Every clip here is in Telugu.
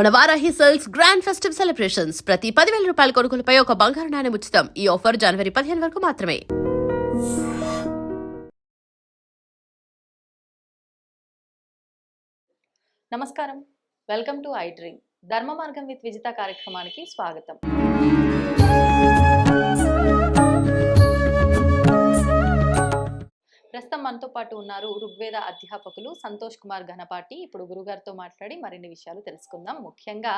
మన Varahi sales grand festive celebrations ప్రతి 10,000 రూపాయల కొనుగోలుపై ఒక బంగారు నాణెం ఉచితం. ఈ ఆఫర్ జనవరి 15 వరకు మాత్రమే. నమస్కారం, వెల్కమ్ టు ఐ డ్రీమ్. ధర్మ మార్గం విత్ విజిత కార్యక్రమానికి స్వాగతం. ప్రస్తుతం మనతో పాటు ఉన్నారు ఋగ్వేద అధ్యాపకులు సంతోష్ కుమార్ ఘనపాటి. ఇప్పుడు గురుగారితో మాట్లాడి మరిన్ని విషయాలు తెలుసుకుందాం. ముఖ్యంగా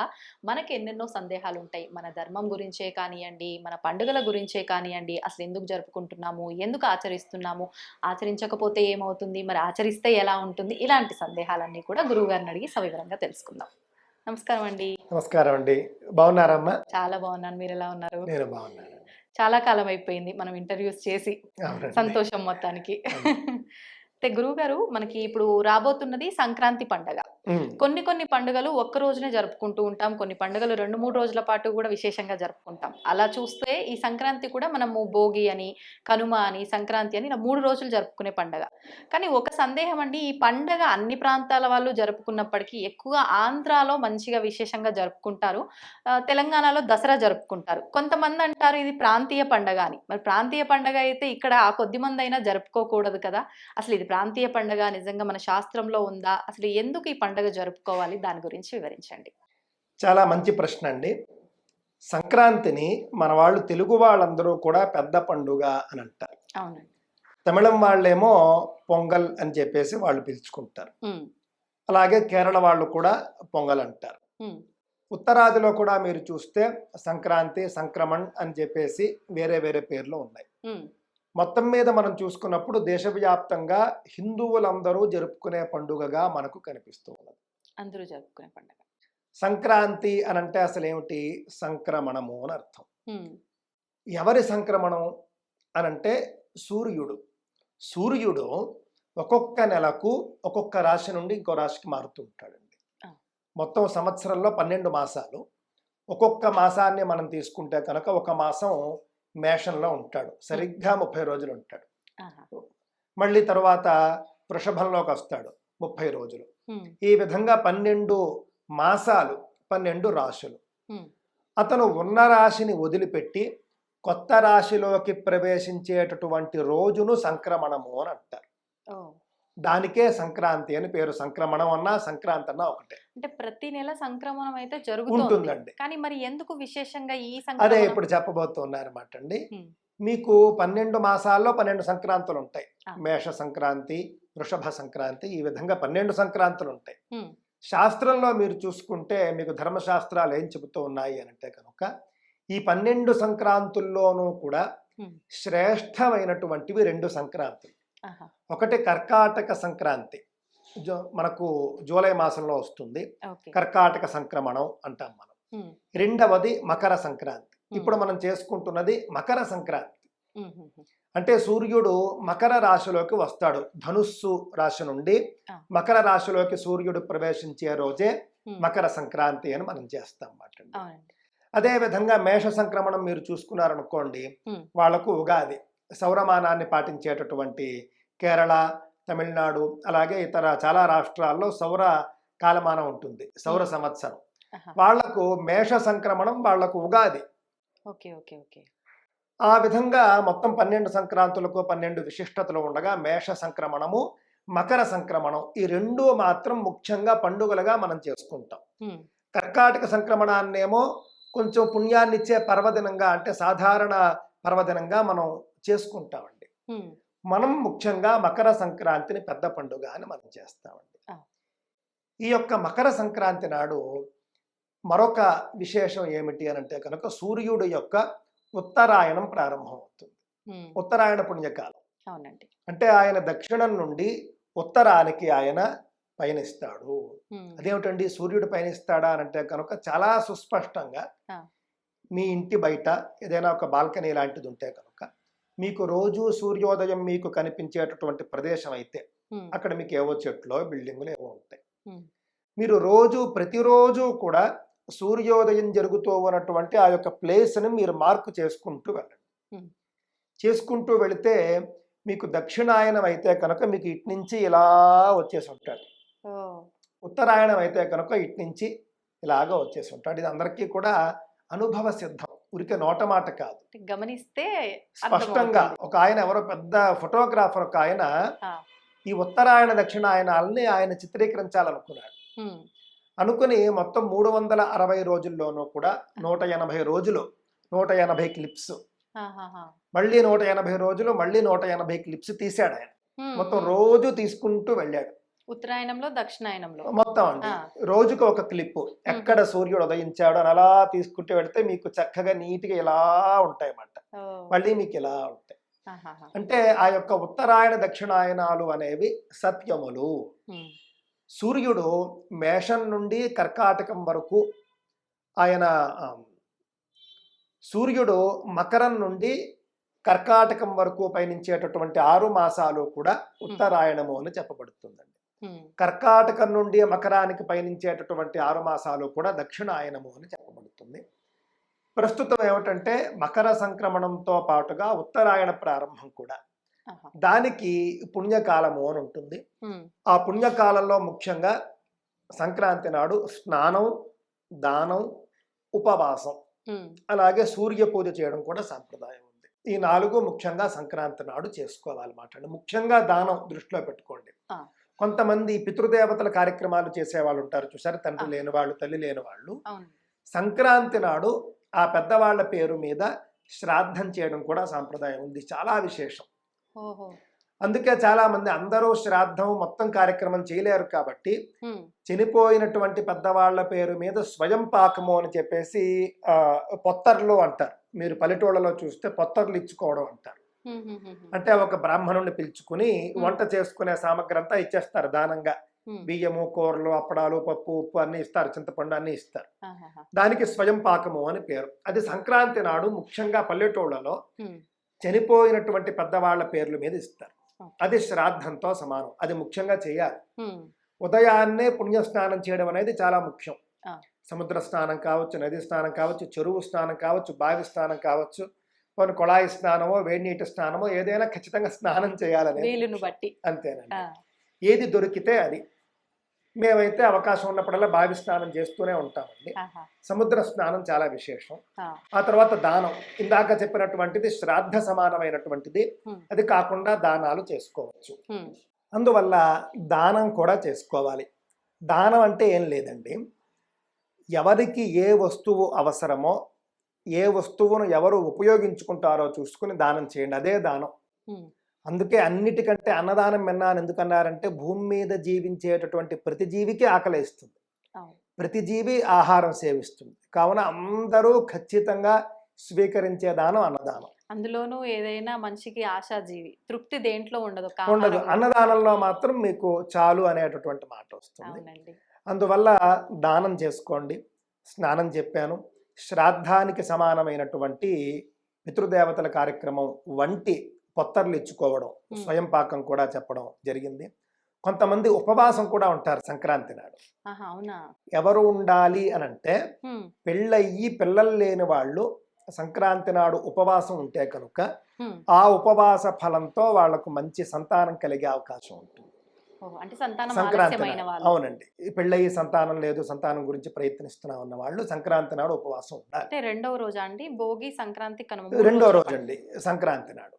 మనకి ఎన్నెన్నో సందేహాలు ఉంటాయి. మన ధర్మం గురించే కానివ్వండి, మన పండుగల గురించే కానివ్వండి, అసలు ఎందుకు జరుపుకుంటున్నాము, ఎందుకు ఆచరిస్తున్నాము, ఆచరించకపోతే ఏమవుతుంది, మరి ఆచరిస్తే ఎలా ఉంటుంది, ఇలాంటి సందేహాలన్నీ కూడా గురువు గారిని అడిగి సవివరంగా తెలుసుకుందాం. నమస్కారం అండి. నమస్కారం అండి. బాగున్నారమ్మా? చాలా బాగున్నాను, మీరు ఎలా ఉన్నారు? నేను బాగున్నాను. చాలా కాలం అయిపోయింది మనం ఇంటర్వ్యూస్ చేసి. సంతోషం మొత్తానికి. అయితే గురువు గారు, మనకి ఇప్పుడు రాబోతున్నది సంక్రాంతి పండగ. కొన్ని పండుగలు ఒక్క రోజునే జరుపుకుంటూ ఉంటాం, కొన్ని పండుగలు 2-3 రోజుల పాటు కూడా విశేషంగా జరుపుకుంటాం. అలా చూస్తే ఈ సంక్రాంతి కూడా మనము భోగి అని, కనుమ అని, సంక్రాంతి అని ఇలా 3 రోజులు జరుపుకునే పండగ. కానీ ఒక సందేహం అండి, ఈ పండగ అన్ని ప్రాంతాల వాళ్ళు జరుపుకున్నప్పటికీ ఎక్కువ ఆంధ్రాలో మంచిగా విశేషంగా జరుపుకుంటారు, తెలంగాణలో దసరా జరుపుకుంటారు. కొంతమంది అంటారు ఇది ప్రాంతీయ పండగ అని. మరి ప్రాంతీయ పండగ అయితే ఇక్కడ ఆ కొద్ది మంది అయినా జరుపుకోకూడదు కదా, అసలు ఇది ప్రాంతీయ పండుగ నిజంగా మన శాస్త్రంలో ఉందా, అసలు ఎందుకు ఈ పండుగ జరుపుకోవాలి, దాని గురించి వివరించండి. చాలా మంచి ప్రశ్న అండి. సంక్రాంతిని మన వాళ్ళు తెలుగు వాళ్ళందరూ కూడా పెద్ద పండుగ అని అంటారు. అవునండి. తమిళం వాళ్ళేమో పొంగల్ అని చెప్పేసి వాళ్ళు పిలుచుకుంటారు. అలాగే కేరళ వాళ్ళు కూడా పొంగల్ అంటారు. ఉత్తరాదిలో కూడా మీరు చూస్తే సంక్రాంతి, సంక్రమణ్ అని చెప్పేసి వేరే వేరే పేర్లు ఉన్నాయి. మొత్తం మీద మనం చూసుకున్నప్పుడు దేశవ్యాప్తంగా హిందువులందరూ జరుపుకునే పండుగగా మనకు కనిపిస్తూ ఉన్నది. అందరూ జరుపుకునే పండుగ సంక్రాంతి అని అంటే అసలు ఏమిటి? సంక్రమణము అని అర్థం. ఎవరి సంక్రమణం అని అంటే సూర్యుడు ఒక్కొక్క నెలకు ఒక్కొక్క రాశి నుండి ఇంకో రాశికి మారుతూ ఉంటాడండి. మొత్తం సంవత్సరంలో 12 మాసాలు. ఒక్కొక్క మాసాన్ని మనం తీసుకుంటే కనుక ఒక మాసం మేషంలో ఉంటాడు, సరిగ్గా 30 రోజులు ఉంటాడు. మళ్ళీ తర్వాత వృషభంలోకి వస్తాడు, 30 రోజులు. ఈ విధంగా 12 మాసాలు, 12 రాశులు. అతను ఉన్న రాశిని వదిలిపెట్టి కొత్త రాశిలోకి ప్రవేశించేటటువంటి రోజును సంక్రమణము అని అంటారు. దానికే సంక్రాంతి అని పేరు. సంక్రమణం అన్నా సంక్రాంతి అన్నా ఒకటే. అంటే ప్రతి నెల సంక్రమణం అయితే జరుగుతుందండి, కానీ మరి ఎందుకు విశేషంగా ఈ అదే ఇప్పుడు చెప్పబోతున్నారన్నమాట అండి. మీకు 12 మాసాల్లో 12 సంక్రాంతులు ఉంటాయి. మేష సంక్రాంతి, వృషభ సంక్రాంతి, ఈ విధంగా 12 సంక్రాంతులు ఉంటాయి. శాస్త్రంలో మీరు చూసుకుంటే మీకు ధర్మశాస్త్రాలు ఏం చెబుతూ ఉన్నాయి అంటే కనుక ఈ 12 సంక్రాంతుల్లోనూ కూడా శ్రేష్టమైనటువంటివి 2 సంక్రాంతులు. ఒకటి కర్కాటక సంక్రాంతి, మనకు జూలై మాసంలో వస్తుంది, కర్కాటక సంక్రమణం అంటాం మనం. రెండవది మకర సంక్రాంతి. ఇప్పుడు మనం చేసుకుంటున్నది మకర సంక్రాంతి. అంటే సూర్యుడు మకర రాశిలోకి వస్తాడు. ధనుస్సు రాశి నుండి మకర రాశిలోకి సూర్యుడు ప్రవేశించే రోజే మకర సంక్రాంతి అని మనం చేస్తాం అన్నమాట. అదే విధంగా మేష సంక్రమణం మీరు చూసుకున్నారనుకోండి, వాళ్లకు ఉగాది, సౌరమానాన్ని పాటించేటటువంటి కేరళ, తమిళనాడు, అలాగే ఇతర చాలా రాష్ట్రాల్లో సౌర కాలమానం ఉంటుంది, సౌర సంవత్సరం. వాళ్లకు మేష సంక్రమణం, వాళ్లకు ఉగాది. ఆ విధంగా మొత్తం 12 సంక్రాంతులకు 12 విశిష్టతలు ఉండగా మేష సంక్రమణము, మకర సంక్రమణం, ఈ 2 మాత్రం ముఖ్యంగా పండుగలుగా మనం చేసుకుంటాం. కర్కాటక సంక్రమణాన్నేమో కొంచెం పుణ్యాన్నిచ్చే పర్వదినంగా, అంటే సాధారణ పర్వదినంగా మనం చేసుకుంటామండి. మనం ముఖ్యంగా మకర సంక్రాంతిని పెద్ద పండుగ అని మనం చేస్తామండి. ఈ యొక్క మకర సంక్రాంతి నాడు మరొక విశేషం ఏమిటి అని అంటే కనుక సూర్యుడు యొక్క ఉత్తరాయణం ప్రారంభమవుతుంది. ఉత్తరాయణ పుణ్యకాలం. అంటే ఆయన దక్షిణం నుండి ఉత్తరానికి ఆయన పయనిస్తాడు. అదేమిటండి సూర్యుడు పయనిస్తాడా అని అంటే కనుక చాలా సుస్పష్టంగా మీ ఇంటి బయట ఏదైనా ఒక బాల్కనీ లాంటిది ఉంటే కనుక మీకు రోజు సూర్యోదయం మీకు కనిపించేటటువంటి ప్రదేశం అయితే అక్కడ మీకు ఏవో చెట్లు, బిల్డింగులు ఏవో ఉంటాయి. మీరు ప్రతిరోజు కూడా సూర్యోదయం జరుగుతూ ఉన్నటువంటి ఆ యొక్క ప్లేస్ని మీరు మార్కు చేసుకుంటూ వెళ్ళండి. చేసుకుంటూ వెళితే మీకు దక్షిణాయనం అయితే కనుక మీకు ఇటు నుంచి ఇలా వచ్చేసి ఉంటాడు. ఉత్తరాయణం అయితే కనుక ఇటు నుంచి ఇలాగా వచ్చేసి ఉంటాడు. ఇది అందరికీ కూడా అనుభవ సిద్ధం, ఉరికే నోట మాట కాదు, గమనిస్తే స్పష్టంగా. ఒక ఆయన ఎవరో పెద్ద ఫోటోగ్రాఫర్ ఒక ఆయన ఈ ఉత్తరాయణ దక్షిణాయనాలని ఆయన చిత్రీకరించాలనుకున్నాడు. అనుకుని మొత్తం 360 రోజుల్లోనూ కూడా 180 రోజులు 180 క్లిప్స్, మళ్ళీ 180 రోజులు మళ్ళీ 180 క్లిప్స్ తీశాడు ఆయన. మొత్తం రోజు తీసుకుంటూ వెళ్ళాడు. ఉత్తరాయణంలో దక్షిణాయనంలో మొత్తం అండి రోజుకు ఒక క్లిప్, ఎక్కడ సూర్యుడు ఉదయించాడు అని అలా తీసుకుంటూ వెళ్తే మీకు చక్కగా నీట్గా ఇలా ఉంటాయి అన్నమాట. మళ్ళీ మీకు ఇలా ఉంటాయి. అంటే ఆ యొక్క ఉత్తరాయణ దక్షిణాయనాలు అనేవి సత్యములు. సూర్యుడు మేషం నుండి కర్కాటకం వరకు ఆయన, సూర్యుడు మకరం నుండి కర్కాటకం వరకు పయనించేటటువంటి 6 మాసాలు కూడా ఉత్తరాయణము అని చెప్పబడుతుందండి. కర్కాటకం నుండి మకరానికి పయనించేటటువంటి 6 మాసాలు కూడా దక్షిణాయనము అని చెప్పబడుతుంది. ప్రస్తుతం ఏమిటంటే మకర సంక్రమణంతో పాటుగా ఉత్తరాయణ ప్రారంభం కూడా, దానికి పుణ్యకాలము అని ఉంటుంది. ఆ పుణ్యకాలంలో ముఖ్యంగా సంక్రాంతి నాడు స్నానం, దానం, ఉపవాసం, అలాగే సూర్య పూజ చేయడం కూడా సాంప్రదాయం ఉంది. ఈ 4 ముఖ్యంగా సంక్రాంతి నాడు చేసుకోవాలన్నమాట. ముఖ్యంగా దానం దృష్టిలో పెట్టుకోండి. కొంతమంది పితృదేవతల కార్యక్రమాలు చేసేవాళ్ళు ఉంటారు చూసారు, తండ్రి లేని వాళ్ళు, తల్లి లేని వాళ్ళు. సంక్రాంతి నాడు ఆ పెద్దవాళ్ల పేరు మీద శ్రాద్ధం చేయడం కూడా సాంప్రదాయం ఉంది, చాలా విశేషం. అందుకే చాలా మంది అందరూ శ్రాద్ధం మొత్తం కార్యక్రమం చేయలేరు కాబట్టి చనిపోయినటువంటి పెద్దవాళ్ల పేరు మీద స్వయం పాకము అని చెప్పేసి పొత్తర్లు అంటారు. మీరు పల్లెటూళ్ళలో చూస్తే పొత్తర్లు ఇచ్చుకోవడం అంటారు. అంటే ఒక బ్రాహ్మణుని పిలుచుకుని వంట చేసుకునే సామగ్రి అంతా ఇచ్చేస్తారు దానంగా. బియ్యము, కూరలు, అప్పడాలు, పప్పు, ఉప్పు అన్ని ఇస్తారు, చింతపండు అన్ని ఇస్తారు. దానికి స్వయం పాకము అని పేరు. అది సంక్రాంతి నాడు ముఖ్యంగా పల్లెటూళ్ళలో చనిపోయినటువంటి పెద్దవాళ్ల పేర్ల మీద ఇస్తారు. అది శ్రాద్ధంతో సమానం, అది ముఖ్యంగా చేయాలి. ఉదయాన్నే పుణ్య స్నానం చేయడం అనేది చాలా ముఖ్యం. సముద్ర స్నానం కావచ్చు, నది స్నానం కావచ్చు, చెరువు స్నానం కావచ్చు, బావి స్నానం కావచ్చు, కొన్ని కొళాయి స్నానమో వేడి నీటి స్నానమో ఏదైనా ఖచ్చితంగా స్నానం చేయాలని బట్టి అంతేనండి. ఏది దొరికితే అది. మేమైతే అవకాశం ఉన్నప్పుడల్లా బావి స్నానం చేస్తూనే ఉంటామండి. సముద్ర స్నానం చాలా విశేషం. ఆ తర్వాత దానం, ఇందాక చెప్పినటువంటిది శ్రాద్ధ సమానమైనటువంటిది. అది కాకుండా దానాలు చేసుకోవచ్చు. అందువల్ల దానం కూడా చేసుకోవాలి. దానం అంటే ఏం లేదండి, ఎవరికి ఏ వస్తువు అవసరమో, ఏ వస్తువును ఎవరు ఉపయోగించుకుంటారో చూసుకుని దానం చేయండి, అదే దానం. అందుకే అన్నిటికంటే అన్నదానం మిన్నా అని ఎందుకన్నారంటే, భూమి మీద జీవించేటటువంటి ప్రతి జీవికి ఆకలిస్తుంది, ప్రతి జీవి ఆహారం సేవిస్తుంది. కావున అందరూ ఖచ్చితంగా స్వీకరించే దానం అన్నదానం. అందులోనూ ఏదైనా మనిషికి ఆశాజీవి, తృప్తి దేంట్లో ఉండదు. అన్నదానంలో మాత్రం మీకు చాలు అనేటటువంటి మాట వస్తుంది. అందువల్ల దానం చేసుకోండి. స్నానం చెప్పాను, శ్రాద్ధానికి సమానమైనటువంటి పితృదేవతల కార్యక్రమం వంటి పొత్తర్లు ఇచ్చుకోవడం, స్వయం పాకం కూడా చెప్పడం జరిగింది. కొంతమంది ఉపవాసం కూడా ఉంటారు సంక్రాంతి నాడు. ఎవరు ఉండాలి అని అంటే, పెళ్ళయ్యి పిల్లలు లేని వాళ్ళు సంక్రాంతి నాడు ఉపవాసం ఉంటే కనుక ఆ ఉపవాస ఫలంతో వాళ్లకు మంచి సంతానం కలిగే అవకాశం ఉంటుంది. సంక్రాంతి అవునండి. పెళ్ళయి సంతానం లేదు, సంతానం గురించి ప్రయత్నిస్తున్నా ఉన్న వాళ్ళు సంక్రాంతి నాడు ఉపవాసం ఉండాలి. రెండవ రోజు అండి భోగి, సంక్రాంతి, రెండో రోజు అండి సంక్రాంతి నాడు.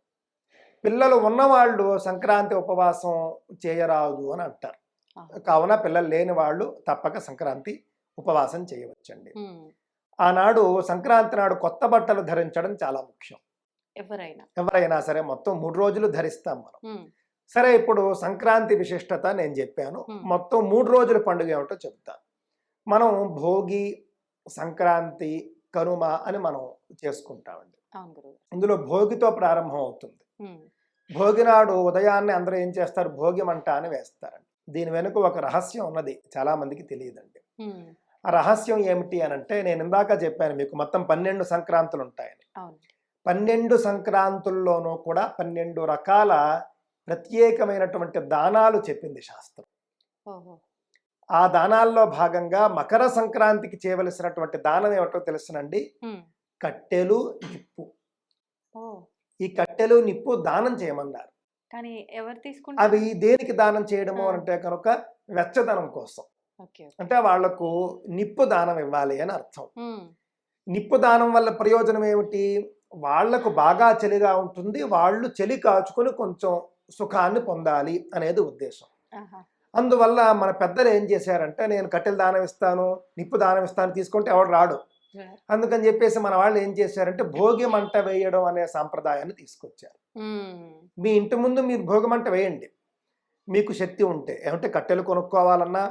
పిల్లలు ఉన్నవాళ్ళు సంక్రాంతి ఉపవాసం చేయరాదు అని అంటారు. కావున పిల్లలు లేని వాళ్ళు తప్పక సంక్రాంతి ఉపవాసం చేయవచ్చండి. ఆనాడు సంక్రాంతి నాడు కొత్త బట్టలు ధరించడం చాలా ముఖ్యం. ఎవరైనా సరే మొత్తం 3 రోజులు ధరిస్తాం మనం. సరే, ఇప్పుడు సంక్రాంతి విశిష్టత నేను చెప్పాను, మొత్తం 3 రోజుల పండుగ ఏమిటో చెప్తాను. మనం భోగి, సంక్రాంతి, కనుమ అని మనం చేసుకుంటామండి. ఇందులో భోగితో ప్రారంభం అవుతుంది. భోగి నాడు ఉదయాన్నే అందరూ ఏం చేస్తారు, భోగి మంట అని వేస్తారండి. దీని వెనుక ఒక రహస్యం ఉన్నది, చాలా మందికి తెలియదండి. ఆ రహస్యం ఏమిటి అని అంటే, నేను ఇందాక చెప్పాను మీకు మొత్తం 12 సంక్రాంతులు ఉంటాయని. 12 సంక్రాంతుల్లోనూ కూడా 12 రకాల ప్రత్యేకమైనటువంటి దానాలు చెప్పింది శాస్త్రం. ఆ దానాల్లో భాగంగా మకర సంక్రాంతికి చేయవలసినటువంటి దానం ఏమిటో తెలుసునండి, కట్టెలు, నిప్పు. ఈ కట్టెలు, నిప్పు దానం చేయమన్నారు. కానీ ఎవరు తీసుకుంటారు? అవి దేనికి దానం చేయడము అంటే కనుక వెచ్చదనం కోసం. ఓకే. అంటే వాళ్లకు నిప్పు దానం ఇవ్వాలి అని అర్థం. హ్మ్. నిప్పు దానం వల్ల ప్రయోజనం ఏమిటి? వాళ్లకు బాగా చలిగా ఉంటుంది, వాళ్ళు చలి కాచుకొని కొంచెం సుఖాన్ని పొందాలి అనేది ఉద్దేశం. ఆహా! అందువల్ల మన పెద్దలు ఏం చేశారంటే, నేను కట్టెల దానం ఇస్తాను, నిప్పు దానం ఇస్తాను తీసుకుంటే ఎవడు రాడు. అందుకని చెప్పేసి మన వాళ్ళు ఏం చేశారంటే భోగి మంట వేయడం అనే సాంప్రదాయాన్ని తీసుకొచ్చారు. మీ ఇంటి ముందు మీరు భోగి మంట వేయండి, మీకు శక్తి ఉంటే. ఏమంటే కట్టెలు కొనుక్కోవాలన్నా,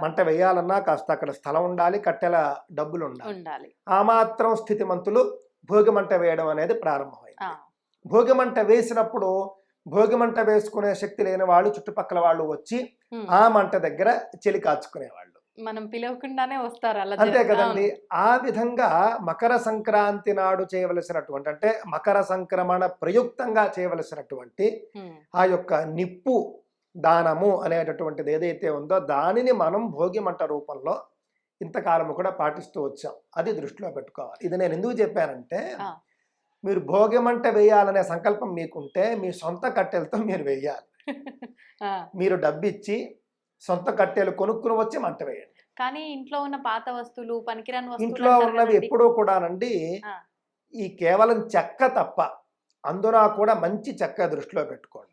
మంట వేయాలన్నా కాస్త అక్కడ స్థలం ఉండాలి, కట్టెల డబ్బులు ఉండాలి. ఆ మాత్రం స్థితిమంతులు భోగి మంట వేయడం అనేది ప్రారంభమైంది. భోగి మంట వేసినప్పుడు భోగి మంట వేసుకునే శక్తి లేని వాళ్ళు చుట్టుపక్కల వాళ్ళు వచ్చి ఆ మంట దగ్గర చలి కాచుకునేవాళ్ళు. మనం పిలవకుండానే వస్తారు అలా. అంతే కదండి. ఆ విధంగా మకర సంక్రాంతి నాడు చేయవలసినటువంటి, అంటే మకర సంక్రమణ ప్రయుక్తంగా చేయవలసినటువంటి ఆ యొక్క నిప్పు దానము అనేటటువంటిది ఏదైతే ఉందో దానిని మనం భోగి మంట రూపంలో ఇంతకాలము కూడా పాటిస్తూ వచ్చాం. అది దృష్టిలో పెట్టుకోవాలి. ఇది నేను ఎందుకు చెప్పానంటే, మీరు భోగి మంట వేయాలనే సంకల్పం మీకుంటే మీ సొంత కట్టెలతో మీరు వేయాలి. మీరు డబ్బిచ్చి సొంత కట్టెలు కొనుక్కుని వచ్చి మంట వేయండి. కానీ ఇంట్లో ఉన్న పాత వస్తువులు, పనికిరాని వస్తువులు, ఇంట్లో ఉన్నవి ఎప్పుడూ కూడానండి ఈ కేవలం చెక్క తప్ప, అందున కూడా మంచి చెక్క దృష్టిలో పెట్టుకోండి.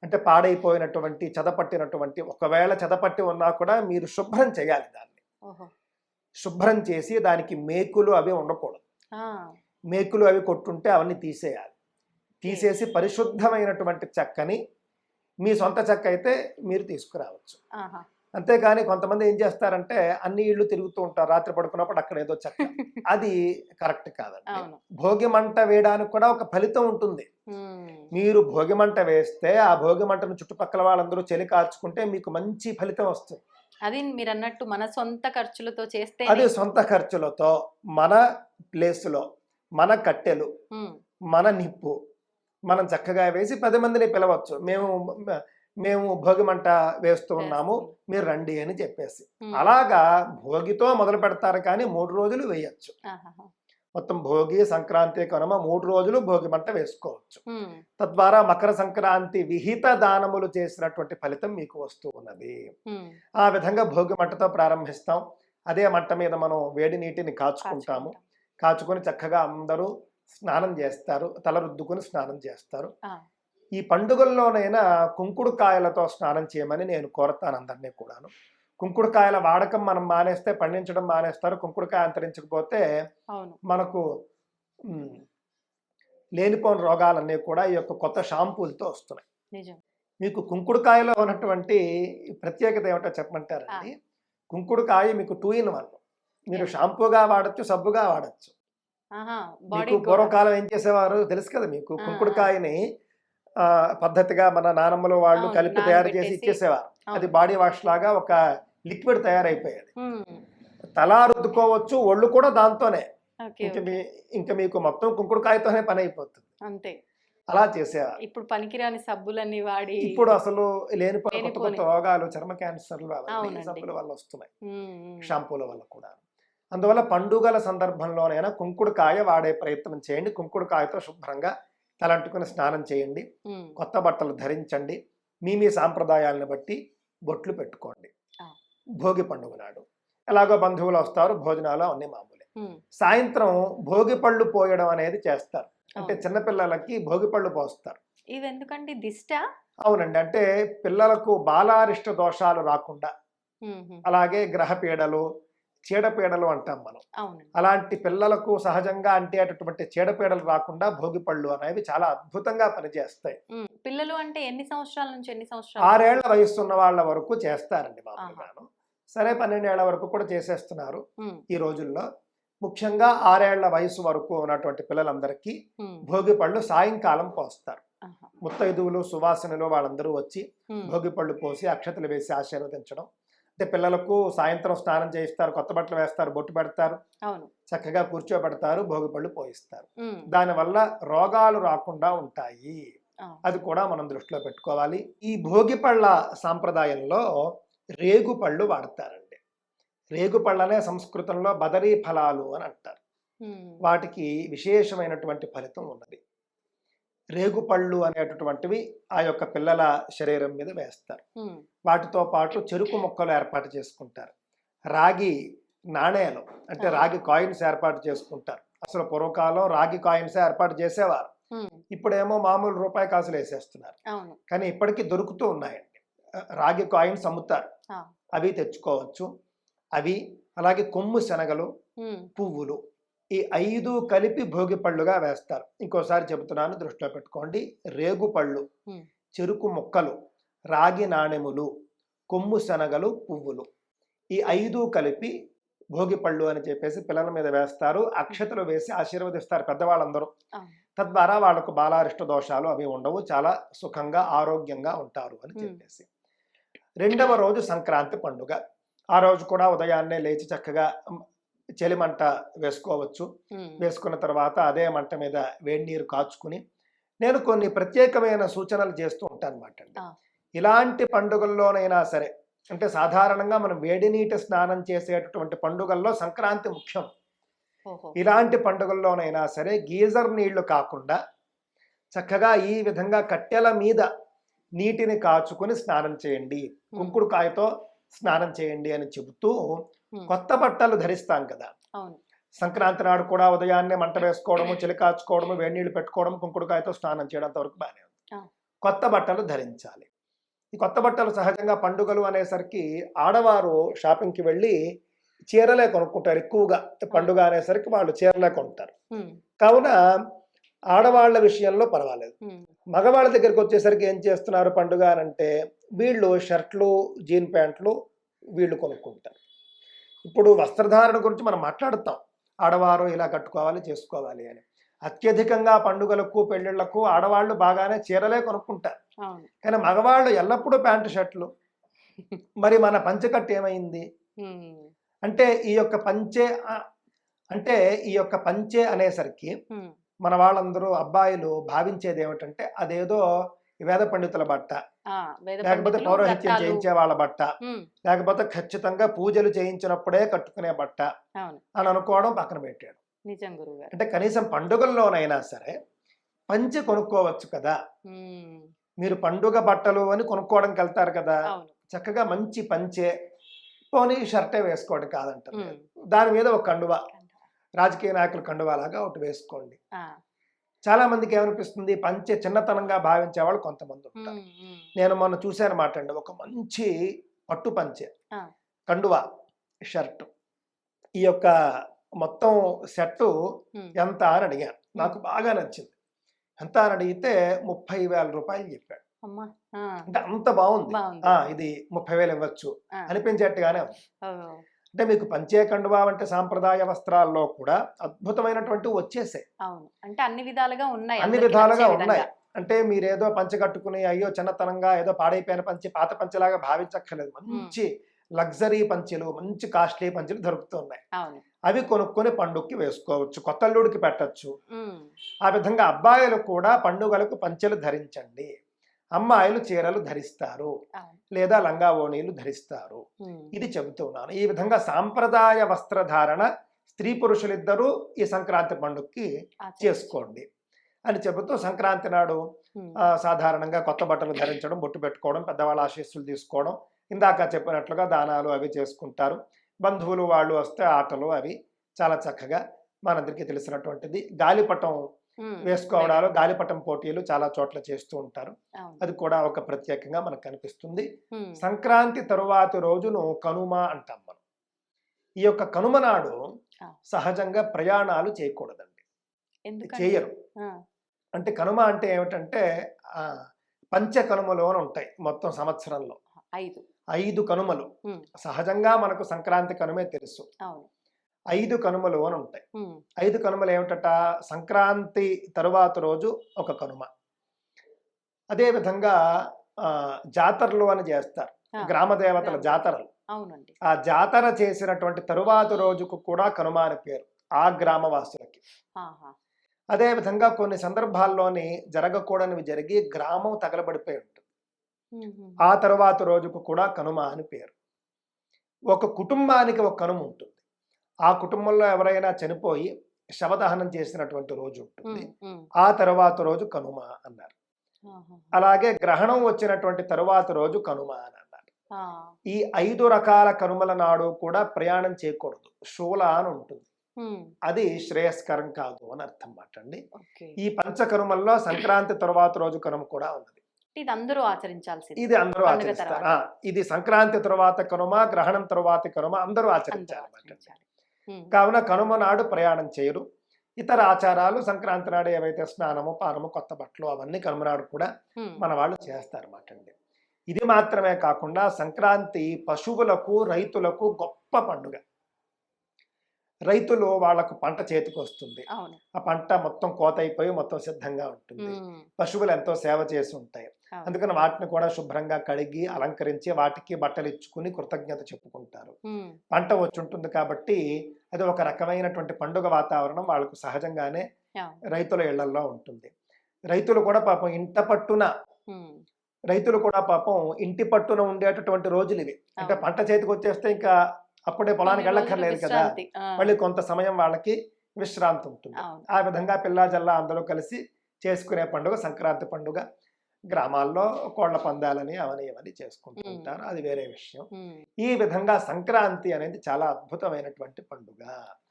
అంటే పాడైపోయినటువంటి, చెదపట్టినటువంటి, ఒకవేళ చెదపట్టి ఉన్నా కూడా మీరు శుభ్రం చేయాలి. దాన్ని శుభ్రం చేసి దానికి మేకులు అవి ఉండకూడదు. మేకులు అవి కొట్టుంటే అవన్నీ తీసేయాలి. తీసేసి పరిశుద్ధమైనటువంటి చెక్కని, మీ సొంత చెక్క అయితే మీరు తీసుకురావచ్చు. అంతేకాని కొంతమంది ఏం చేస్తారంటే అన్ని ఇళ్ళు తిరుగుతూ ఉంటారు, రాత్రి పడుకున్నప్పుడు అక్కడ ఏదో చెక్క. అది కరెక్ట్ కాదండి. భోగి మంట వేయడానికి కూడా ఒక ఫలితం ఉంటుంది. మీరు భోగి మంట వేస్తే ఆ భోగి మంటను చుట్టుపక్కల వాళ్ళందరూ చలి కార్చుకుంటే మీకు మంచి ఫలితం వస్తుంది. అది మీరు అన్నట్టు మన సొంత ఖర్చులతో చేస్తే, అది సొంత ఖర్చులతో మన ప్లేస్లో మన కట్టెలు, మన నిప్పు మనం చక్కగా వేసి 10 మందిని పిలవచ్చు. మేము భోగి మంట వేస్తూ ఉన్నాము, మీరు రండి అని చెప్పేసి. అలాగా భోగితో మొదలు పెడతారు, కానీ 3 రోజులు వేయచ్చు. మొత్తం భోగి, సంక్రాంతి, కనుమ 3 రోజులు భోగి మంట వేసుకోవచ్చు. తద్వారా మకర సంక్రాంతి విహిత దానములు చేసినటువంటి ఫలితం మీకు వస్తూ ఉన్నది. ఆ విధంగా భోగి మంటతో ప్రారంభిస్తాం. అదే మంట మీద మనం వేడి నీటిని కాచుకుంటాము. కాచుకొని చక్కగా అందరూ స్నానం చేస్తారు, తల రుద్దుకొని స్నానం చేస్తారు. ఈ పండుగల్లోనైనా కుంకుడు కాయలతో స్నానం చేయమని నేను కోరతాను అందరినీ కూడాను. కుంకుడుకాయల వాడకం మనం మానేస్తే, పండించడం మానేస్తారు. కుంకుడుకాయ అంతరించకపోతే మనకు లేనిపోని రోగాలన్నీ కూడా ఈ యొక్క కొత్త షాంపూలతో వస్తున్నాయి. మీకు కుంకుడుకాయలో ఉన్నటువంటి ప్రత్యేకత ఏమిటో చెప్పమంటారండి? కుంకుడుకాయ మీకు 2 in 1. మీరు షాంపూగా వాడచ్చు, సబ్బుగా వాడచ్చు. మీకు పూర్వకాలం ఏం చేసేవారు తెలుసు కదా మీకు? కుంకుడుకాయని పద్ధతిగా మన నానమ్మలు వాళ్ళు కలిపి తయారు చేసి ఇచ్చేసేవారు. అది బాడీ వాష్ లాగా ఒక లిక్విడ్ తయారైపోయేది. తల రుద్దుకోవచ్చు, ఒళ్ళు కూడా దాంతోనే. ఇంకా మీకు మొత్తం కుంకుడుకాయతోనే పని అయిపోతుంది. అంతే, అలా చేసేవారు. ఇప్పుడు పనికిరాని సబ్బులన్నీ వాడి ఇప్పుడు అసలు లేనిపోయిన కొత్త కొత్త రోగాలు, చర్మ క్యాన్సర్లు అవన్నీ సబ్బుల వల్ల వస్తున్నాయి, షాంపూల వల్ల కూడా. అందువల్ల పండుగల సందర్భంలోనైనా కుంకుడుకాయ వాడే ప్రయత్నం చేయండి. కుంకుడుకాయతో శుభ్రంగా తలంటుకుని స్నానం చేయండి, కొత్త బట్టలు ధరించండి, మీ సాంప్రదాయాలను బట్టి బొట్లు పెట్టుకోండి. భోగి పండుగ నాడు ఎలాగో బంధువులు వస్తారు, భోజనాలు అన్ని మామూలే. సాయంత్రం భోగి పళ్ళు పోయడం అనేది చేస్తారు. అంటే చిన్నపిల్లలకి భోగి పళ్ళు పోస్తారు. ఇది ఎందుకంటే దిష్ట? అవునండి, అంటే పిల్లలకు బాలారిష్ట దోషాలు రాకుండా, అలాగే గ్రహ పీడలు, చీడపీడలు అంటాం మనం, అలాంటి పిల్లలకు సహజంగా అంటేటటువంటి చీడపీడలు రాకుండా భోగి పళ్ళు అనేవి చాలా అద్భుతంగా పనిచేస్తాయి. పిల్లలు అంటే ఎన్ని సంవత్సరాల నుంచి ఎన్ని సంవత్సరాలు? 6 ఏళ్ల వయసు ఉన్న వాళ్ళ వరకు చేస్తారండి మామూలుగాను. సరే 12 ఏళ్ల వరకు కూడా చేసేస్తున్నారు ఈ రోజుల్లో. ముఖ్యంగా 6 ఏళ్ల వయసు వరకు ఉన్నటువంటి పిల్లలందరికీ భోగి పళ్ళు సాయంకాలం పోస్తారు. ముత్తైదువులు, సువాసనలు వాళ్ళందరూ వచ్చి భోగి పళ్ళు పోసి అక్షతలు వేసి ఆశీర్వదించడం. అంటే పిల్లలకు సాయంత్రం స్నానం చేయిస్తారు, కొత్త బట్టలు వేస్తారు, బొట్టు పెడతారు, చక్కగా కూర్చోబెడతారు, భోగి పళ్ళు పోయిస్తారు. దానివల్ల రోగాలు రాకుండా ఉంటాయి. అది కూడా మనం దృష్టిలో పెట్టుకోవాలి. ఈ భోగి పళ్ళ సాంప్రదాయంలో రేగు పళ్ళు వాడతారండి. రేగు పళ్ళనే సంస్కృతంలో బదరీ ఫలాలు అని అంటారు. వాటికి విశేషమైనటువంటి ఫలితం ఉన్నది. రేగుపళ్ళు అనేటటువంటివి ఆ యొక్క పిల్లల శరీరం మీద వేస్తారు. ఉమ్, వాటితో పాటు చెరుకు ముక్కలు ఏర్పాటు చేసుకుంటారు. రాగి నాణేలు అంటే రాగి కాయిన్స్ ఏర్పాటు చేసుకుంటారు. అసలు పూర్వకాలం రాగి కాయిన్స్ ఏర్పాటు చేసేవారు. ఉమ్, ఇప్పుడేమో మామూలు రూపాయి కాసులు వేసేస్తున్నారు. అవును. కానీ ఇప్పటికీ దొరుకుతూ ఉన్నాయండి. రాగి కాయిన్స్ అమ్ముతారు, ఆ, అవి తెచ్చుకోవచ్చు. అవి అలాగే కొమ్ము శనగలు, ఉమ్, పువ్వులు, ఈ 5 కలిపి భోగి పళ్ళుగా వేస్తారు. ఇంకోసారి చెబుతున్నాను, దృష్టిలో పెట్టుకోండి. రేగు పళ్ళు, ఉమ్, చెరుకు ముక్కలు, రాగి నాణెములు, కొమ్ము శనగలు, పువ్వులు, ఈ 5 కలిపి భోగి పళ్ళు అని చెప్పేసి పిల్లల మీద వేస్తారు. అక్షతలు వేసి ఆశీర్వదిస్తారు పెద్దవాళ్ళందరూ. అవును. తద్వారా వాళ్ళకు బాలారిష్ట దోషాలు అవి ఉండవు, చాలా సుఖంగా ఆరోగ్యంగా ఉంటారు అని చెప్పేసి. రెండవ రోజు సంక్రాంతి పండుగ. ఆ రోజు కూడా ఉదయాన్నే లేచి చక్కగా చలిమంట వేసుకోవచ్చు. ఉమ్, వేసుకున్న తర్వాత అదే మంట మీద వేడి నీరు కాచుకుని, నేను కొన్ని ప్రత్యేకమైన సూచనలు చేస్తూ ఉంటాను అన్నమాట అండి. ఆ. ఇలాంటి పండుగల్లోనైనా సరే, అంటే సాధారణంగా మనం వేడి నీటి స్నానం చేసేటటువంటి పండుగల్లో సంక్రాంతి ముఖ్యం. ఓహో. ఇలాంటి పండుగల్లోనైనా సరే గీజర్ నీళ్లు కాకుండా చక్కగా ఈ విధంగా కట్టెల మీద నీటిని కాచుకొని స్నానం చేయండి, కుంకుడుకాయతో స్నానం చేయండి అని చెబుతూ, కొత్త బట్టలు ధరిస్తాం కదా, అవును. సంక్రాంతి నాడు కూడా ఉదయాన్నే మంట వేసుకోవడము, చలి కాచుకోవడము, వేడి నీళ్లు పెట్టుకోవడం, కుంకుడుకాయతో స్నానం చేయడం వరకు బాగానే ఉంది. ఆ. కొత్త బట్టలు ధరించాలి. ఈ కొత్త బట్టలు సహజంగా పండుగలు అనేసరికి ఆడవారు షాపింగ్కి వెళ్ళి చీరలే కొనుక్కుంటారు ఎక్కువగా. పండుగ అనేసరికి వాళ్ళు చీరలే కొంటారు. ఉమ్, కావున ఆడవాళ్ల విషయంలో పర్వాలేదు. ఉమ్, మగవాళ్ళ దగ్గరికి వచ్చేసరికి ఏం చేస్తున్నారు పండుగ అంటే, వీళ్ళు షర్ట్లు, జీన్ ప్యాంట్లు వీళ్ళు కొనుక్కుంటారు. ఇప్పుడు వస్త్రధారణ గురించి మనం మాట్లాడుతాం, ఆడవారు ఇలా కట్టుకోవాలి చేసుకోవాలి అని. అత్యధికంగా పండుగలకు పెళ్ళిళ్లకు ఆడవాళ్ళు బాగానే చీరలే కొనుక్కుంటారు. అవును. కానీ మగవాళ్ళు ఎల్లప్పుడూ ప్యాంటు షర్ట్లు. మరి మన పంచెకట్టు ఏమైంది ఉమ్, అంటే, ఈ యొక్క పంచె అంటే ఈ యొక్క పంచె అనేసరికి ఉమ్, మన వాళ్ళందరూ అబ్బాయిలు భావించేది ఏమిటంటే, అదేదో వేద పండితుల బట్ట, ఆ, వేద లేకపోతే పండితులు పౌరోహిత్యం వ్రతాలు. చేయించే వాళ్ళ బట్ట, ఉమ్, లేకపోతే ఖచ్చితంగా పూజలు చేయించినప్పుడే కట్టుకునే బట్ట అవును. అని అనుకోవడం పక్కన పెట్టాడు. నిజం గురుగారు. అంటే కనీసం పండుగల్లోనైనా సరే పంచె కొనుక్కోవచ్చు కదా. ఉమ్, మీరు పండుగ బట్టలు అని కొనుక్కోవడానికి వెళ్తారు కదా, అవును. చక్కగా మంచి పంచె, పోనీ షర్టే వేసుకోండి కాదంటారు. ఉమ్, దాని మీద ఒక కండువా, రాజకీయ నాయకులు కండువా లాగా ఒకటి వేసుకోండి. ఆ, చాలా మందికి ఏమనిపిస్తుంది, పంచె చిన్నతనంగా భావించే వాళ్ళు కొంతమంది ఉంటారు. ఉమ్, ఉమ్, నేను మొన్న చూశాను మాట అండి, ఒక మంచి పట్టు పంచె, ఆ, కండువా, షర్టు, ఈ యొక్క మొత్తం సెట్టు ఉమ్, ఎంత అని అడిగాను. నాకు బాగా నచ్చింది. ఎంత అని అడిగితే 30,000 రూపాయలు చెప్పాడు. అమ్మా. ఆ, అంటే అంత బాగుంది. బాగుంది. ఇది 30,000 ఇవ్వచ్చు ఆ, అనిపించేట్టుగానే ఉంది. ఓ, అంటే మీకు పంచే కండువా అంటే సాంప్రదాయ వస్త్రాల్లో కూడా అద్భుతమైనటువంటివి వచ్చేసాయి. అవును. అంటే అన్ని విధాలుగా ఉన్నాయి, అన్ని అందరికీ విధాలుగా నచ్చే ఉన్నాయి. విధంగా. అంటే మీరేదో పంచె కట్టుకుని అయ్యో చిన్నతనంగా ఏదో పాడైపోయిన పంచె, పాత పంచెలాగా భావించక్కర్లేదు. మంచి లగ్జరీ పంచెలు, మంచి కాస్ట్లీ పంచెలు దొరుకుతున్నాయి. అవును. అవి కొనుక్కొని పండుగకి వేసుకోవచ్చు, కొత్తల్లుడికి పెట్టచ్చు. ఉమ్, ఆ విధంగా అబ్బాయిలు కూడా పండుగలకు పంచెలు ధరించండి, అమ్మాయిలు చీరలు ధరిస్తారు, అవును. లేదా లంగా ఓణీలు ధరిస్తారు. ఉమ్, ఇది చెబుతున్నాను. ఈ విధంగా సాంప్రదాయ వస్త్రధారణ స్త్రీ పురుషులిద్దరూ ఈ సంక్రాంతి పండుగకి చేసుకోండి అని చెబుతూ, సంక్రాంతి నాడు ఉమ్, సాధారణంగా కొత్త బట్టలు ధరించడం, బొట్టు పెట్టుకోవడం, పెద్దవాళ్ళ ఆశీస్సులు తీసుకోవడం, ఇందాక చెప్పినట్లుగా దానాలు అవి చేసుకుంటారు. బంధువులు వాళ్ళు వస్తే ఆటలు అవి చాలా చక్కగా మనందరికీ తెలిసినటువంటిది. గాలిపటం ఉమ్, వేసుకోవడాలు, గాలిపటం పోటీలు చాలా చోట్ల చేస్తూ ఉంటారు. అవును. అది కూడా ఒక ప్రత్యేకంగా మనకు కనిపిస్తుంది. ఉమ్, సంక్రాంతి తరువాతి రోజును కనుమ అంటాం మనం. ఈ యొక్క కనుమ నాడు ఆ. సహజంగా ప్రయాణాలు చేయకూడదండి, ఎందుకంటే చేయరు. ఆ, అంటే కనుమ అంటే ఏమిటంటే పంచ కనుమలు అని ఉంటాయి మొత్తం సంవత్సరంలో. 5 కనుమలు. ఉమ్, సహజంగా మనకు సంక్రాంతి కనుమే తెలుసు. అవును. 5 కనుమలు అని ఉంటాయి. ఉమ్, 5 కనుమలు ఏమిటట, సంక్రాంతి తరువాత రోజు ఒక కనుమ. అదేవిధంగా జాతరలు అని చేస్తారు, ఆ, గ్రామ దేవతల జాతరలు. అవునండి. ఆ జాతర చేసినటువంటి తరువాత రోజుకు కూడా కనుమ అని పేరు ఆ గ్రామవాసులకి. ఆహా. అదేవిధంగా కొన్ని సందర్భాల్లోని జరగకూడనివి జరిగి గ్రామం తగలబడిపోయి ఉంటుంది, ఉమ్, ఉమ్, ఆ తరువాత రోజుకు కూడా కనుమ అని పేరు. ఒక కుటుంబానికి ఒక కనుమ ఉంటుంది. ఆ కుటుంబంలో ఎవరైనా చనిపోయి శవదహనం చేసినటువంటి రోజు ఉంటుంది. ఉమ్, ఉమ్, ఆ తరువాత రోజు కనుమ అన్నారు. ఆహా, అలాగే గ్రహణం వచ్చినటువంటి తరువాత రోజు కనుమ అని అన్నారు. ఆ, ఈ 5 రకాల కనుమల నాడు కూడా ప్రయాణం చేయకూడదు. శూల అని ఉంటుంది. ఉమ్, అది శ్రేయస్కరం కాదు అని అర్థం మాటండి. ఓకే. ఈ పంచ కనుమల్లో సంక్రాంతి తరువాత రోజు కనుమ కూడా ఉన్నది. ఇది అందరూ ఆచరించాల్సింది. ఇది అందరూ పండుగ ఆచరిస్తారు. తర్వాత. ఇది సంక్రాంతి తరువాత కనుమ, గ్రహణం తరువాత కనుమ అందరూ అందరూ ఆచరించారు అన్నమాట. ఆచరించాలి. ఉమ్, కావున కనుమ నాడు ప్రయాణం చేయరు. ఇతర ఆచారాలు సంక్రాంతి నాడు ఏవైతే స్నానము, పానము, కొత్త బట్టలు అవన్నీ కనుమ నాడు కూడా ఉమ్, మన వాళ్ళు చేస్తారు అన్నమాట అండి. ఇది మాత్రమే కాకుండా సంక్రాంతి పశువులకు, రైతులకు గొప్ప పండుగ. రైతులు వాళ్లకు పంట చేతికి వస్తుంది. అవును. ఆ పంట మొత్తం కోత అయిపోయి మొత్తం సిద్ధంగా ఉంటుంది. ఉమ్, పశువులు ఎంతో సేవ చేసి ఉంటాయి. అవును. అందుకని వాటిని కూడా శుభ్రంగా కడిగి అలంకరించి వాటికి బట్టలు ఇచ్చుకుని కృతజ్ఞత చెప్పుకుంటారు. ఉమ్, పంట వచ్చి ఉంటుంది కాబట్టి అది ఒక రకమైనటువంటి పండుగ వాతావరణం వాళ్ళకు సహజంగానే అవును. రైతుల ఇళ్లల్లో ఉంటుంది. రైతులు కూడా పాపం ఉమ్, రైతులు కూడా పాపం ఇంటి పట్టున ఉండేటటువంటి రోజులు ఇవి. అంటే అవును. పంట చేతికి వచ్చేస్తే ఇంకా అప్పుడే పొలానికి కొన్ని రోజులు వెళ్ళక్కర్లేదు కదా, విశ్రాంతి. ఆ, మళ్ళీ కొంత సమయం వాళ్ళకి విశ్రాంతి ఉంటుంది. అవును. ఆ విధంగా పిల్లా జల్లా అందరూ కలిసి చేసుకునే పండుగ సంక్రాంతి పండుగ. గ్రామాల్లో కోళ్ల పందాలని అవని ఇవని చేసుకుంటూ ఉంటారు, అది వేరే విషయం. ఉమ్, ఈ విధంగా సంక్రాంతి అనేది చాలా అద్భుతమైనటువంటి పండుగ.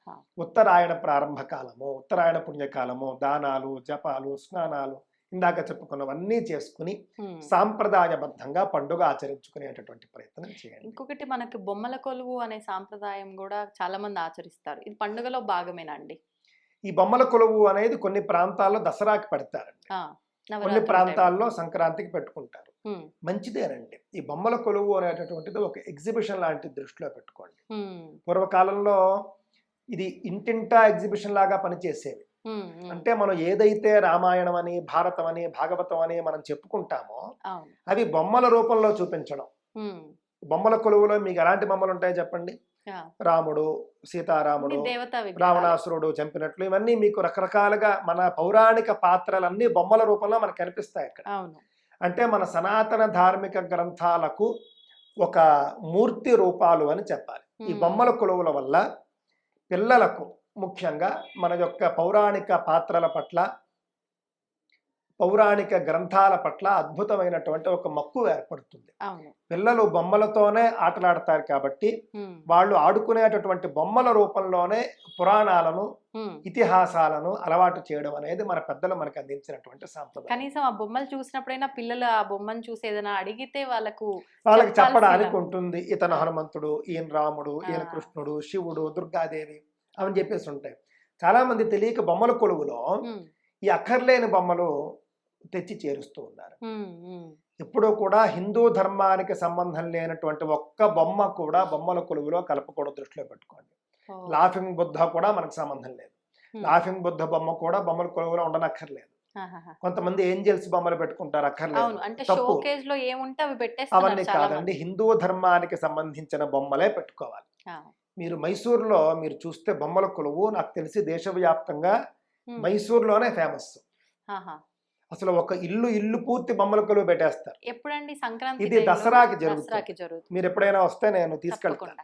ఆ. ఉత్తరాయణ ప్రారంభ కాలము, ఉత్తరాయణ పుణ్యకాలము, దానాలు, జపాలు, స్నానాలు ఇందాక చెప్పుకున్నవన్నీ చేసుకుని ఉమ్. సాంప్రదాయబద్ధంగా పండుగ ఆచరించుకునేటటువంటి ప్రయత్నం చేయండి. ఇంకొకటి మనకి బొమ్మల కొలువు అనే సాంప్రదాయం కూడా చాలా మంది ఆచరిస్తారు. ఇది పండుగలో భాగమేనా అండి? ఈ బొమ్మల కొలువు అనేది కొన్ని ప్రాంతాల్లో దసరాకి పెడతారండి, ఆ, కొన్ని నవరాత్రుల ప్రాంతాల్లో సంక్రాంతికి పెట్టుకుంటారు. టైం. ఉమ్, మంచిదేనండి. ఈ బొమ్మల కొలువు అనేటటువంటిది ఒక ఎగ్జిబిషన్ లాంటి దృష్టిలో పెట్టుకోండి. ఉమ్, పూర్వకాలంలో ఇది ఇంటింటా ఎగ్జిబిషన్ లాగా పనిచేసేవి. ఉమ్, ఉమ్, అంటే మనం ఏదైతే రామాయణం అని, భారతం అని, భాగవతం అని మనం చెప్పుకుంటామో అవును. అవి బొమ్మల రూపంలో చూపించడం. ఉమ్, బొమ్మల కొలువులో మీకు ఎలాంటి బొమ్మలు ఉంటాయో చెప్పండి. ఆ, రాముడు, సీతారాముడు, ఇన్ని దేవతా విగ్రహాలు. రావణాసురుడు చంపినట్లు ఇవన్నీ మీకు రకరకాలుగా మన పౌరాణిక పాత్రలన్నీ బొమ్మల రూపంలో మనకు కనిపిస్తాయి అక్కడ. అవును. అంటే మన సనాతన ధార్మిక గ్రంథాలకు ఒక మూర్తి రూపాలు అని చెప్పాలి. ఈ బొమ్మల కొలువుల వల్ల పిల్లలకు ముఖ్యంగా మన యొక్క పౌరాణిక పాత్రల పట్ల, పౌరాణిక గ్రంథాల పట్ల అద్భుతమైనటువంటి ఒక మక్కువ ఏర్పడుతుంది. అవును. పిల్లలు బొమ్మలతోనే ఆటలాడతారు కాబట్టి ఉమ్, వాళ్ళు ఆడుకునేటటువంటి బొమ్మల రూపంలోనే పురాణాలను, ఉమ్. ఇతిహాసాలను అలవాటు చేయడం అనేది మన పెద్దలు మనకు అందించినటువంటి సాంప్రదాయం. కనీసం ఆ బొమ్మలు చూసినప్పుడైనా పిల్లలు ఆ బొమ్మను చూసి ఏదైనా అడిగితే వాళ్ళకి చెప్పడానికి ఉంటుంది. ఇతను హనుమంతుడు, ఈయన రాముడు, ఈయన కృష్ణుడు, శివుడు, దుర్గాదేవి అని చెప్పేసి ఉంటాయి. చాలా మంది తెలియక బొమ్మల కొలువులో ఈ అక్కర్లేని బొమ్మలు తెచ్చి చేరుస్తూ ఉన్నారు. ఎప్పుడూ కూడా హిందూ ధర్మానికి సంబంధం లేనటువంటి ఒక్క బొమ్మ కూడా బొమ్మల కొలువులో కలపకూడదు, దృష్టిలో పెట్టుకోండి. లాఫింగ్ బుద్ధ కూడా మనకు సంబంధం లేదు. లాఫింగ్ బుద్ధ బొమ్మ కూడా బొమ్మల కొలువులో ఉండనక్కర్లేదు. కొంతమంది ఏంజల్స్ బొమ్మలు పెట్టుకుంటారు, అక్కర్లేదు, తప్పు. అవన్నీ కాదండి, హిందూ ధర్మానికి సంబంధించిన బొమ్మలే పెట్టుకోవాలి. మీరు మైసూర్లో మీరు చూస్తే బొమ్మల కొలువు నాకు తెలిసి దేశవ్యాప్తంగా మైసూర్లోనే ఫేమస్. అసలు ఒక ఇల్లు పూర్తి బొమ్మల కొలువు పెట్టేస్తారు. ఎప్పుడండి? సంక్రాంతి. ఇది దసరాకి జరుగుతుంది. మీరు ఎప్పుడైనా వస్తే నేను తీసుకెళ్తాను.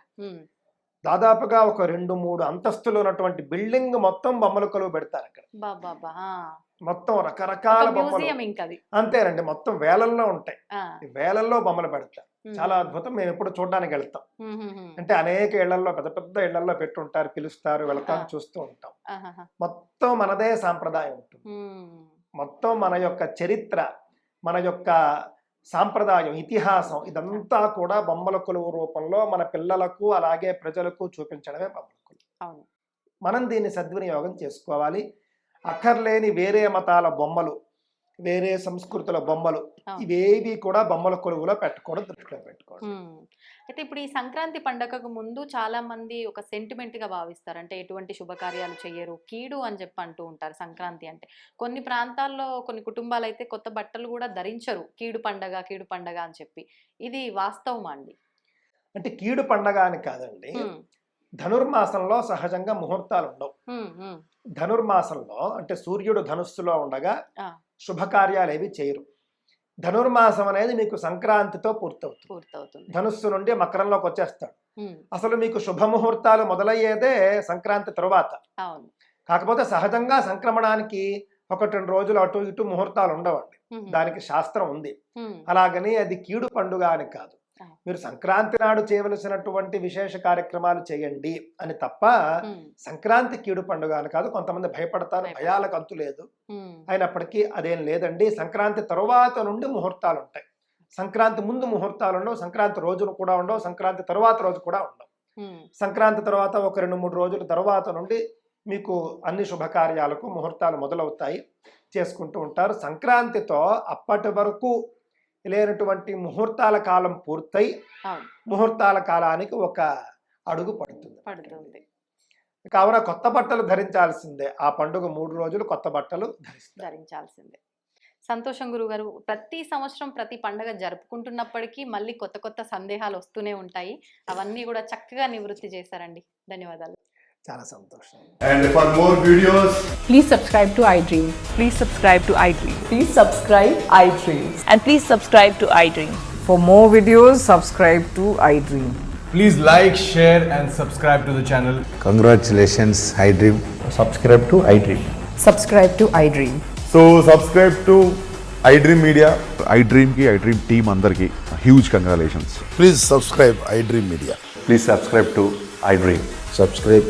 దాదాపుగా ఒక 2-3 అంతస్తులు ఉన్నటువంటి బిల్డింగ్ మొత్తం బొమ్మల కొలువు పెడతారు అక్కడ. మొత్తం రకరకాల బొమ్మలు. అంతేనండి, మొత్తం వేలల్లో ఉంటాయి, వేలల్లో బొమ్మలు పెడతారు. చాలా అద్భుతం. మేము ఎప్పుడు చూడడానికి వెళ్తాం. అంటే అనేక ఇళ్లలో, పెద్ద పెద్ద ఇళ్లలో పెట్టుంటారు, పిలుస్తారు, వెళ్తాం, చూస్తూ ఉంటాం. మొత్తం మనదే సాంప్రదాయం ఉంటుంది. మొత్తం మన యొక్క చరిత్ర, మన యొక్క సాంప్రదాయం, ఇతిహాసం ఇదంతా కూడా బొమ్మల కొలువు రూపంలో మన పిల్లలకు అలాగే ప్రజలకు చూపించడమే బొమ్మల కొలువు. మనం దీన్ని సద్వినియోగం చేసుకోవాలి. అక్కర్లేని వేరే మతాల బొమ్మలు, వేరే సంస్కృతుల బొమ్మలు ఇవేవి కూడా బొమ్మల కొలువులో పెట్టకూడదు, దృష్టిలో పెట్టుకోవడం. అయితే ఇప్పుడు ఈ సంక్రాంతి పండగకు ముందు చాలా మంది ఒక సెంటిమెంట్ గా భావిస్తారు. అంటే ఎటువంటి శుభకార్యాలు చెయ్యరు, కీడు అని చెప్పి అంటూ ఉంటారు సంక్రాంతి అంటే. కొన్ని ప్రాంతాల్లో కొన్ని కుటుంబాలు అయితే కొత్త బట్టలు కూడా ధరించరు, కీడు పండగ అని చెప్పి. ఇది వాస్తవమా అండి? అంటే కీడు పండగ అని కాదండి, ధనుర్మాసంలో సహజంగా ముహూర్తాలు ఉండవు. ధనుర్మాసంలో అంటే సూర్యుడు ధనుస్సులో ఉండగా శుభకార్యాలు ఏవి చేయరు. ధనుర్మాసం అనేది మీకు సంక్రాంతితో పూర్తవుతుంది. ధనుస్సు నుండి మకరంలోకి వచ్చేస్తాడు. అసలు మీకు శుభముహూర్తాలు మొదలయ్యేదే సంక్రాంతి తరువాత. కాకపోతే సహజంగా సంక్రమణానికి 1-2 రోజులు అటు ఇటు ముహూర్తాలు ఉండవండి, దానికి శాస్త్రం ఉంది. అలాగని అది కీడు పండుగ అని కాదు. మీరు సంక్రాంతి నాడు చేయవలసినటువంటి విశేష కార్యక్రమాలు చేయండి అని తప్ప సంక్రాంతి కీడు పండుగ అని కాదు. కొంతమంది భయపడతారు, భయాలకు అంతు లేదు. అయినప్పటికీ అదేం లేదండి. సంక్రాంతి తరువాత నుండి ముహూర్తాలు ఉంటాయి. సంక్రాంతి ముందు ముహూర్తాలు ఉండవు, సంక్రాంతి రోజును కూడా ఉండవు, సంక్రాంతి తరువాత రోజు కూడా ఉండవు. సంక్రాంతి తర్వాత ఒక 2-3 రోజుల తర్వాత నుండి మీకు అన్ని శుభకార్యాలకు ముహూర్తాలు మొదలవుతాయి, చేసుకుంటూ ఉంటారు. సంక్రాంతితో అప్పటి వరకు లేనటువంటి ముహూర్తాల కాలం పూర్తయి ముహూర్తాల కాలానికి ఒక అడుగు పడుతుంది. కావున కొత్త బట్టలు ధరించాల్సిందే. ఆ పండుగ 3 రోజులు కొత్త బట్టలు ధరించాల్సిందే. సంతోషం గురుగారు. ప్రతి సంవత్సరం ప్రతి పండుగ జరుపుకుంటున్నప్పటికీ మళ్ళీ కొత్త కొత్త సందేహాలు వస్తూనే ఉంటాయి. అవన్నీ కూడా చక్కగా నివృత్తి చేశారండి. ధన్యవాదాలు. చాలా సంతోషం. And for more videos, Please subscribe to iDream. Please subscribe to iDream. Please subscribe iDream. And please subscribe to iDream. For more videos, subscribe to iDream. please like, share and subscribe to the channel. Congratulations, iDream. Subscribe to iDream. Subscribe to iDream. So subscribe to iDream Media. iDream की iDream team अंदर की huge congratulations. Please subscribe iDream Media. Please subscribe to iDream. Subscribe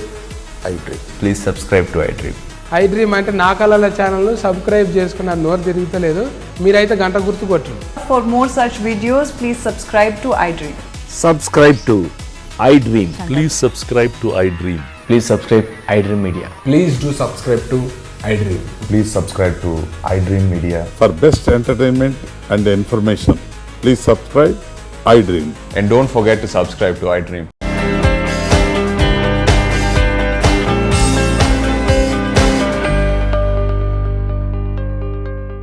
iDream. Please subscribe to iDream. iDream అంటే నా కళల ఛానల్ సబ్స్క్రైబ్ చేసుకున్న నోరు తిరుగుతలేదు, మీరైతే గంట గుర్తు కొట్టండి. For more such videos, please subscribe to iDream. Subscribe to iDream. Please subscribe to iDream. Please subscribe iDream Media. Please do subscribe to iDream. Please subscribe to iDream Media. For best entertainment and information, please subscribe iDream. And don't forget to subscribe to iDream.